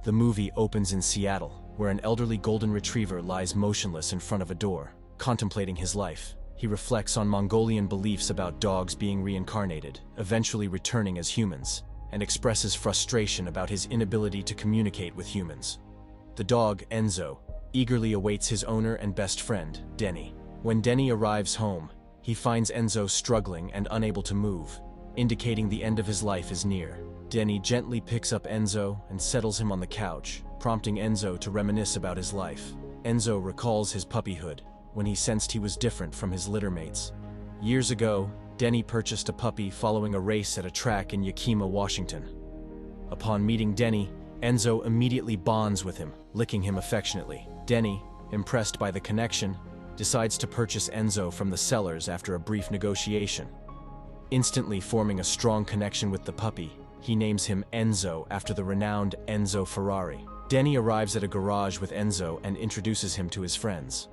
The movie opens in Seattle, where an elderly golden retriever lies motionless in front of a door, contemplating his life. He reflects on Mongolian beliefs about dogs being reincarnated, eventually returning as humans, and expresses frustration about his inability to communicate with humans. The dog, Enzo, eagerly awaits his owner and best friend, Denny. When Denny arrives home, he finds Enzo struggling and unable to move, indicating the end of his life is near. Denny gently picks up Enzo and settles him on the couch, prompting Enzo to reminisce about his life. Enzo recalls his puppyhood, when he sensed he was different from his littermates. Years ago, Denny purchased a puppy following a race at a track in Yakima, Washington. Upon meeting Denny, Enzo immediately bonds with him, licking him affectionately. Denny, impressed by the connection, decides to purchase Enzo from the sellers after a brief negotiation. Instantly forming a strong connection with the puppy, he names him Enzo after the renowned Enzo Ferrari. Denny arrives at a garage with Enzo and introduces him to his friends.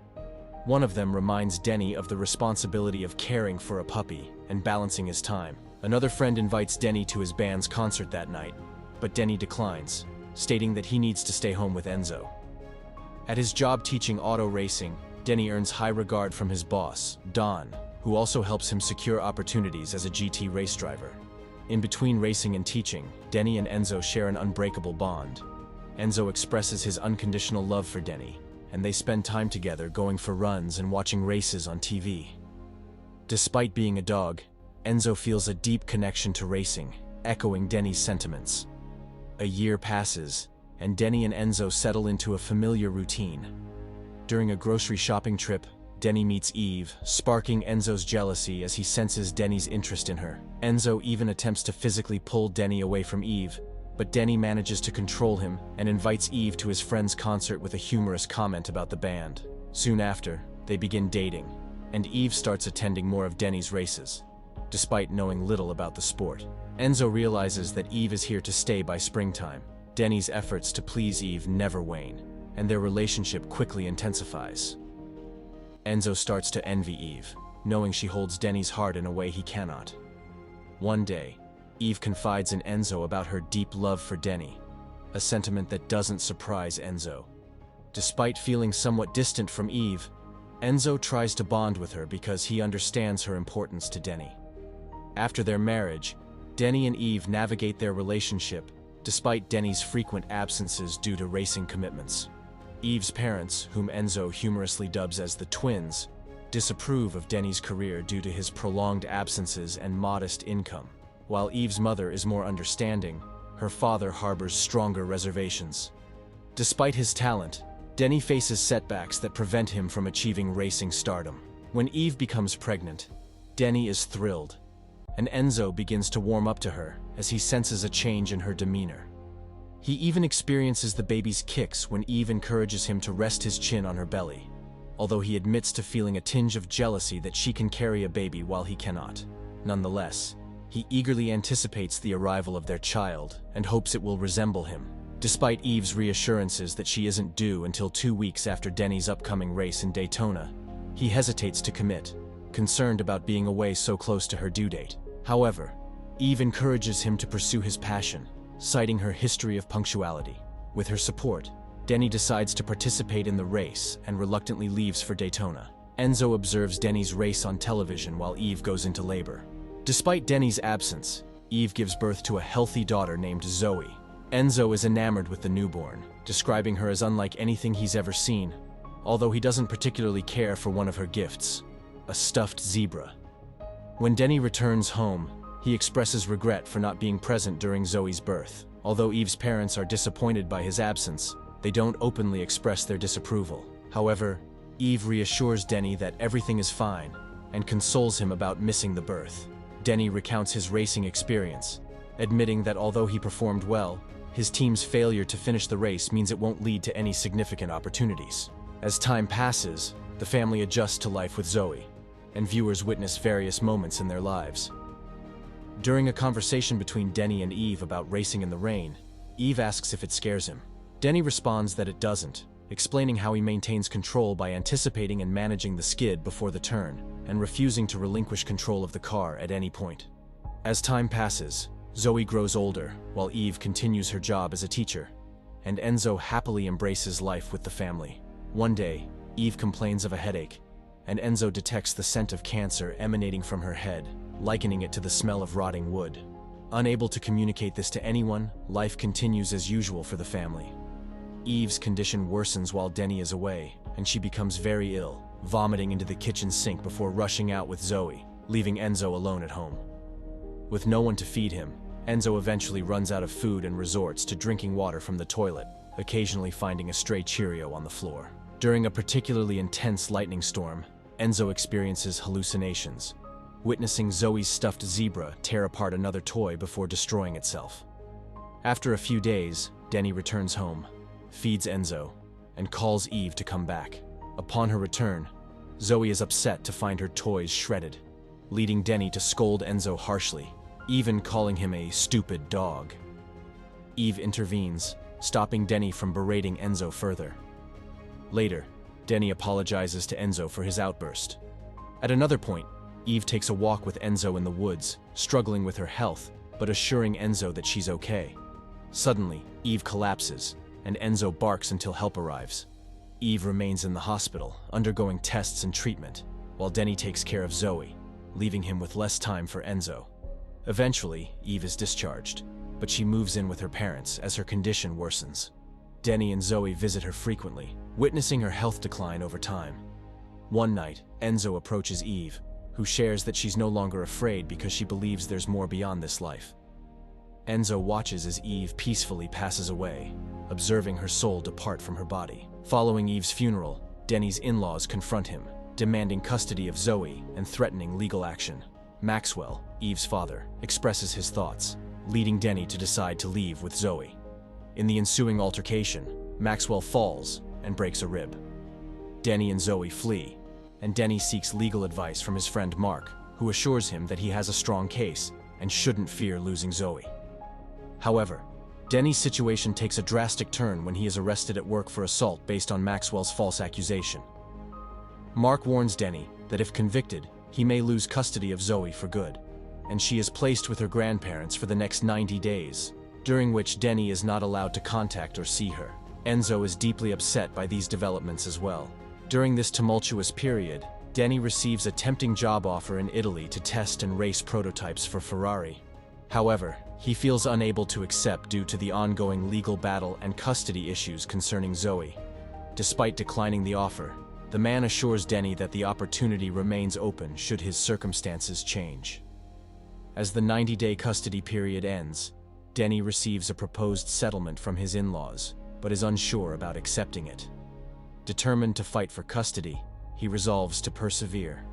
One of them reminds Denny of the responsibility of caring for a puppy and balancing his time. Another friend invites Denny to his band's concert that night, but Denny declines, stating that he needs to stay home with Enzo. At his job teaching auto racing, Denny earns high regard from his boss, Don, who also helps him secure opportunities as a GT race driver. In between racing and teaching, Denny and Enzo share an unbreakable bond. Enzo expresses his unconditional love for Denny, and they spend time together going for runs and watching races on TV. Despite being a dog, Enzo feels a deep connection to racing, echoing Denny's sentiments. A year passes, and Denny and Enzo settle into a familiar routine. During a grocery shopping trip, Denny meets Eve, sparking Enzo's jealousy as he senses Denny's interest in her. Enzo even attempts to physically pull Denny away from Eve, but Denny manages to control him and invites Eve to his friend's concert with a humorous comment about the band. Soon after, they begin dating, and Eve starts attending more of Denny's races. Despite knowing little about the sport, Enzo realizes that Eve is here to stay by springtime. Denny's efforts to please Eve never wane, and their relationship quickly intensifies. Enzo starts to envy Eve, knowing she holds Denny's heart in a way he cannot. One day, Eve confides in Enzo about her deep love for Denny, a sentiment that doesn't surprise Enzo. Despite feeling somewhat distant from Eve, Enzo tries to bond with her because he understands her importance to Denny. After their marriage, Denny and Eve navigate their relationship, despite Denny's frequent absences due to racing commitments. Eve's parents, whom Enzo humorously dubs as the twins, disapprove of Denny's career due to his prolonged absences and modest income. While Eve's mother is more understanding, her father harbors stronger reservations. Despite his talent, Denny faces setbacks that prevent him from achieving racing stardom. When Eve becomes pregnant, Denny is thrilled, and Enzo begins to warm up to her as he senses a change in her demeanor. He even experiences the baby's kicks when Eve encourages him to rest his chin on her belly, although he admits to feeling a tinge of jealousy that she can carry a baby while he cannot. Nonetheless, he eagerly anticipates the arrival of their child and hopes it will resemble him. Despite Eve's reassurances that she isn't due until 2 weeks after Denny's upcoming race in Daytona, he hesitates to commit, concerned about being away so close to her due date. However, Eve encourages him to pursue his passion, citing her history of punctuality. With her support, Denny decides to participate in the race and reluctantly leaves for Daytona. Enzo observes Denny's race on television while Eve goes into labor. Despite Denny's absence, Eve gives birth to a healthy daughter named Zoe. Enzo is enamored with the newborn, describing her as unlike anything he's ever seen, although he doesn't particularly care for one of her gifts, a stuffed zebra. When Denny returns home, he expresses regret for not being present during Zoe's birth. Although Eve's parents are disappointed by his absence, they don't openly express their disapproval. However, Eve reassures Denny that everything is fine and consoles him about missing the birth. Denny recounts his racing experience, admitting that although he performed well, his team's failure to finish the race means it won't lead to any significant opportunities. As time passes, the family adjusts to life with Zoe, and viewers witness various moments in their lives. During a conversation between Denny and Eve about racing in the rain, Eve asks if it scares him. Denny responds that it doesn't, explaining how he maintains control by anticipating and managing the skid before the turn, and refusing to relinquish control of the car at any point. As time passes, Zoe grows older, while Eve continues her job as a teacher, and Enzo happily embraces life with the family. One day, Eve complains of a headache, and Enzo detects the scent of cancer emanating from her head, likening it to the smell of rotting wood. Unable to communicate this to anyone, life continues as usual for the family. Eve's condition worsens while Denny is away, and she becomes very ill, vomiting into the kitchen sink before rushing out with Zoe, leaving Enzo alone at home. With no one to feed him, Enzo eventually runs out of food and resorts to drinking water from the toilet, occasionally finding a stray Cheerio on the floor. During a particularly intense lightning storm, Enzo experiences hallucinations, witnessing Zoe's stuffed zebra tear apart another toy before destroying itself. After a few days, Denny returns home, feeds Enzo, and calls Eve to come back. Upon her return, Zoe is upset to find her toys shredded, leading Denny to scold Enzo harshly, even calling him a stupid dog. Eve intervenes, stopping Denny from berating Enzo further. Later, Denny apologizes to Enzo for his outburst. At another point, Eve takes a walk with Enzo in the woods, struggling with her health, but assuring Enzo that she's okay. Suddenly, Eve collapses, and Enzo barks until help arrives. Eve remains in the hospital, undergoing tests and treatment, while Denny takes care of Zoe, leaving him with less time for Enzo. Eventually, Eve is discharged, but she moves in with her parents as her condition worsens. Denny and Zoe visit her frequently, witnessing her health decline over time. One night, Enzo approaches Eve, who shares that she's no longer afraid because she believes there's more beyond this life. Enzo watches as Eve peacefully passes away, observing her soul depart from her body. Following Eve's funeral, Denny's in-laws confront him, demanding custody of Zoe and threatening legal action. Maxwell, Eve's father, expresses his thoughts, leading Denny to decide to leave with Zoe. In the ensuing altercation, Maxwell falls and breaks a rib. Denny and Zoe flee, and Denny seeks legal advice from his friend Mark, who assures him that he has a strong case and shouldn't fear losing Zoe. However, Denny's situation takes a drastic turn when he is arrested at work for assault based on Maxwell's false accusation. Mark warns Denny that if convicted, he may lose custody of Zoe for good, and she is placed with her grandparents for the next 90 days, during which Denny is not allowed to contact or see her. Enzo is deeply upset by these developments as well. During this tumultuous period, Denny receives a tempting job offer in Italy to test and race prototypes for Ferrari. However, he feels unable to accept due to the ongoing legal battle and custody issues concerning Zoe. Despite declining the offer, the man assures Denny that the opportunity remains open should his circumstances change. As the 90-day custody period ends, Denny receives a proposed settlement from his in-laws, but is unsure about accepting it. Determined to fight for custody, he resolves to persevere.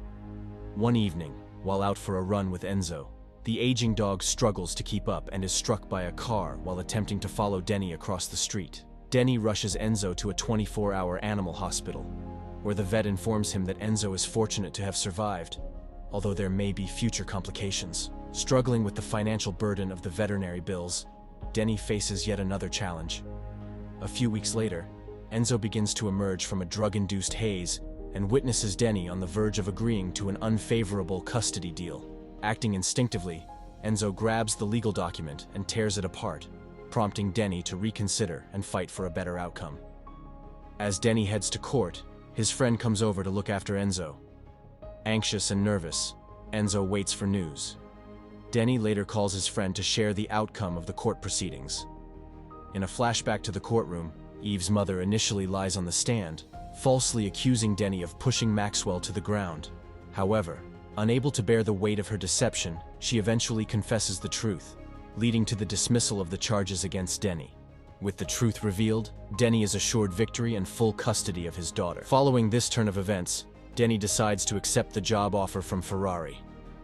One evening, while out for a run with Enzo, the aging dog struggles to keep up and is struck by a car while attempting to follow Denny across the street. Denny rushes Enzo to a 24-hour animal hospital, where the vet informs him that Enzo is fortunate to have survived, although there may be future complications. Struggling with the financial burden of the veterinary bills, Denny faces yet another challenge. A few weeks later, Enzo begins to emerge from a drug-induced haze and witnesses Denny on the verge of agreeing to an unfavorable custody deal. Acting instinctively, Enzo grabs the legal document and tears it apart, prompting Denny to reconsider and fight for a better outcome. As Denny heads to court, his friend comes over to look after Enzo. Anxious and nervous, Enzo waits for news. Denny later calls his friend to share the outcome of the court proceedings. In a flashback to the courtroom, Eve's mother initially lies on the stand, falsely accusing Denny of pushing Maxwell to the ground. However, unable to bear the weight of her deception, she eventually confesses the truth, leading to the dismissal of the charges against Denny. With the truth revealed, Denny is assured victory and full custody of his daughter. Following this turn of events, Denny decides to accept the job offer from Ferrari.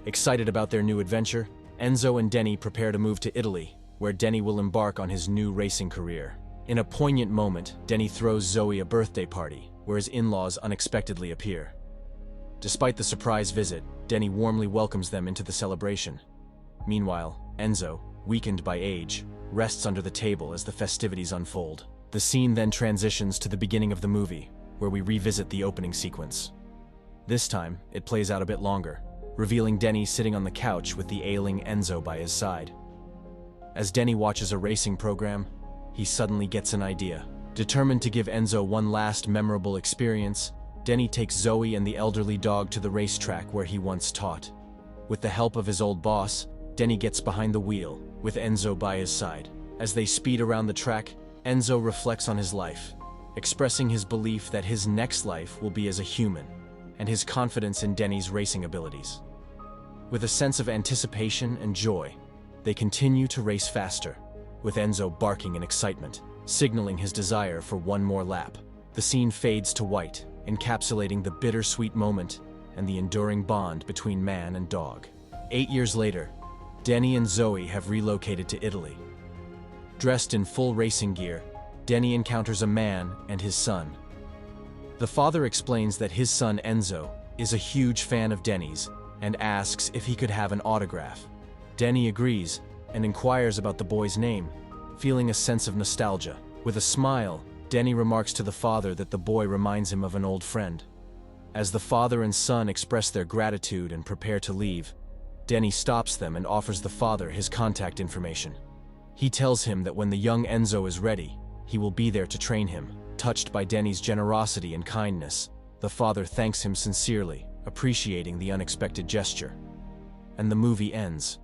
Excited about their new adventure, Enzo and Denny prepare to move to Italy, where Denny will embark on his new racing career. In a poignant moment, Denny throws Zoe a birthday party, where his in-laws unexpectedly appear. Despite the surprise visit, Denny warmly welcomes them into the celebration. Meanwhile, Enzo, weakened by age, rests under the table as the festivities unfold. The scene then transitions to the beginning of the movie, where we revisit the opening sequence. This time, it plays out a bit longer, revealing Denny sitting on the couch with the ailing Enzo by his side. As Denny watches a racing program, he suddenly gets an idea. Determined to give Enzo one last memorable experience, Denny takes Zoe and the elderly dog to the racetrack where he once taught. With the help of his old boss, Denny gets behind the wheel, with Enzo by his side. As they speed around the track, Enzo reflects on his life, expressing his belief that his next life will be as a human, and his confidence in Denny's racing abilities. With a sense of anticipation and joy, they continue to race faster, with Enzo barking in excitement, signaling his desire for one more lap. The scene fades to white, encapsulating the bittersweet moment and the enduring bond between man and dog. 8 years later, Denny and Zoe have relocated to Italy. Dressed in full racing gear, Denny encounters a man and his son. The father explains that his son Enzo is a huge fan of Denny's and asks if he could have an autograph. Denny agrees and inquires about the boy's name, feeling a sense of nostalgia. With a smile, Denny remarks to the father that the boy reminds him of an old friend. As the father and son express their gratitude and prepare to leave, Denny stops them and offers the father his contact information. He tells him that when the young Enzo is ready, he will be there to train him. Touched by Denny's generosity and kindness, the father thanks him sincerely, appreciating the unexpected gesture. And the movie ends.